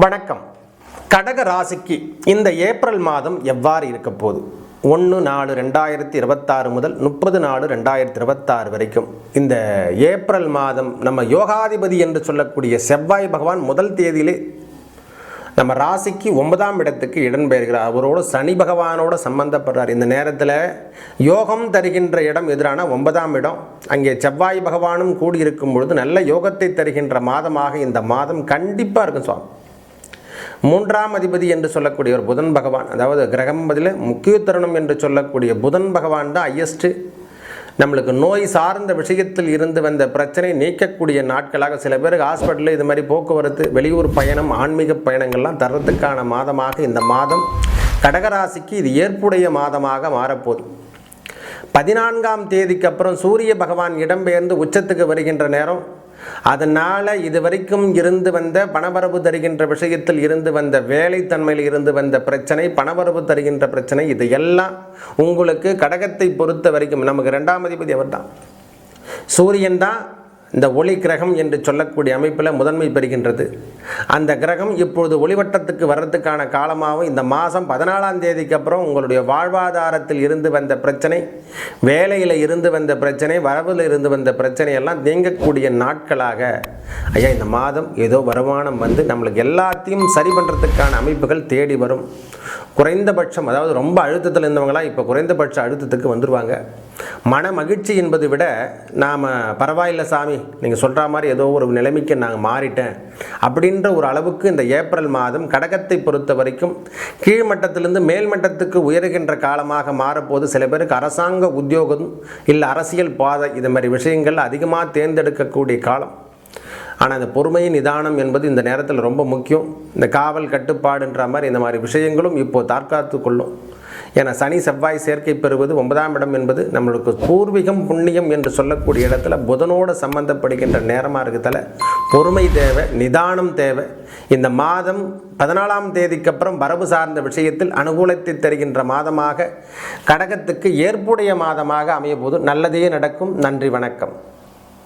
வணக்கம். கடக ராசிக்கு இந்த ஏப்ரல் மாதம் எவ்வாறு இருக்க போகுது? 1/4/2026 முதல் 30/4/2026 வரைக்கும் இந்த ஏப்ரல் மாதம் நம்ம யோகாதிபதி என்று சொல்லக்கூடிய செவ்வாய் பகவான் முதல் தேதியிலே நம்ம ராசிக்கு 9ஆம் இடத்துக்கு இடம்பெயர்கிறார். அவரோட சனி பகவானோட சம்பந்தப்படுறார். இந்த நேரத்தில் யோகம் தருகின்ற இடம் எதிரான 9ஆம் இடம். அங்கே செவ்வாய் பகவானும் கூடியிருக்கும் பொழுது நல்ல யோகத்தை தருகின்ற மாதமாக இந்த மாதம் கண்டிப்பாக இருக்கும் சுவாமி. 3ஆம் அதிபதி என்று சொல்லக்கூடிய ஒரு புதன் பகவான், அதாவது கிரகம் பதில் முக்கியத்தருணம் என்று சொல்லக்கூடிய புதன் பகவான் தான் ஹையஸ்ட்டு. நம்மளுக்கு நோய் சார்ந்த விஷயத்தில் இருந்து வந்த பிரச்சனை நீக்கக்கூடிய நாட்களாக சில பேருக்கு ஹாஸ்பிட்டலில் இது மாதிரி போக்குவரத்து, வெளியூர் பயணம், ஆன்மீக பயணங்கள்லாம் தர்றதுக்கான மாதமாக இந்த மாதம் கடகராசிக்கு இது ஏற்புடைய மாதமாக மாறப்போகுது. 14ஆம் தேதிக்கு அப்புறம் சூரிய பகவான் இடம்பெயர்ந்து உச்சத்துக்கு வருகின்ற நேரம். அதனால் இதுவரைக்கும் இருந்து வந்த பணவரவு தருகின்ற விஷயத்தில் இருந்து வந்த வேலைத்தன்மையில் இருந்து வந்த பிரச்சனை, பணவரவு தருகின்ற பிரச்சனை, இது எல்லாம் உங்களுக்கு கடகத்தை பொறுத்த வரைக்கும் நமக்கு 2ஆம் அதிபதி அவர் தான். சூரியன் தான் இந்த ஒளி கிரகம் என்று சொல்லக்கூடிய அமைப்பில் முதன்மை பெறுகின்றது. அந்த கிரகம் இப்பொழுது ஒளிவட்டத்துக்கு வர்றதுக்கான காலமாகவும் இந்த மாதம் 14ஆம் தேதிக்கு அப்புறம் உங்களுடைய வாழ்வாதாரத்தில் இருந்து வந்த பிரச்சனை, வேலையில் இருந்து வந்த பிரச்சனை, வரவில் இருந்து வந்த பிரச்சனை எல்லாம் நீங்கக்கூடிய நாட்களாக ஐயா இந்த மாதம் ஏதோ வருமானம் வந்து நம்மளுக்கு எல்லாத்தையும் சரி பண்ணுறதுக்கான அமைப்புகள் தேடி வரும். குறைந்தபட்சம், அதாவது ரொம்ப அழுத்தத்தில் இருந்தவங்களாம் இப்போ குறைந்தபட்ச அழுத்தத்துக்கு வந்துடுவாங்க. மன மகிழ்ச்சி என்பதை விட நாம் பரவாயில்ல சாமி, நீங்கள் சொல்கிற மாதிரி ஏதோ ஒரு நிலைமைக்கு நாங்கள் மாறிட்டேன் அப்படின்ற ஒரு அளவுக்கு இந்த ஏப்ரல் மாதம் கடகத்தை பொறுத்த வரைக்கும் கீழ்மட்டத்திலிருந்து மேல்மட்டத்துக்கு உயர்கின்ற காலமாக மாறப்போது. சில பேருக்கு அரசாங்க உத்தியோகம் இல்லை அரசியல் பாதை இது மாதிரி விஷயங்கள் அதிகமாக தேர்ந்தெடுக்கக்கூடிய காலம். ஆனால் இந்த பொறுமை நிதானம் என்பது இந்த நேரத்தில் ரொம்ப முக்கியம். இந்த காவல் கட்டுப்பாடுன்ற மாதிரி இந்த மாதிரி விஷயங்களும் இப்போது தற்காத்து கொள்ளும். ஏன்னா சனி செவ்வாய் சேர்க்கை பெறுவது 9ஆம் இடம் என்பது நம்மளுக்கு பூர்வீகம் புண்ணியம் என்று சொல்லக்கூடிய இடத்துல புதனோடு சம்பந்தப்படுகின்ற நேரமாக இருக்கிறதால பொறுமை தேவை, நிதானம் தேவை. இந்த மாதம் 14ஆம் தேதிக்கு அப்புறம் வரவு சார்ந்த விஷயத்தில் அனுகூலத்தை தருகின்ற மாதமாக கடகத்துக்கு ஏற்புடைய மாதமாக அமைய போது நல்லதே நடக்கும். நன்றி, வணக்கம்.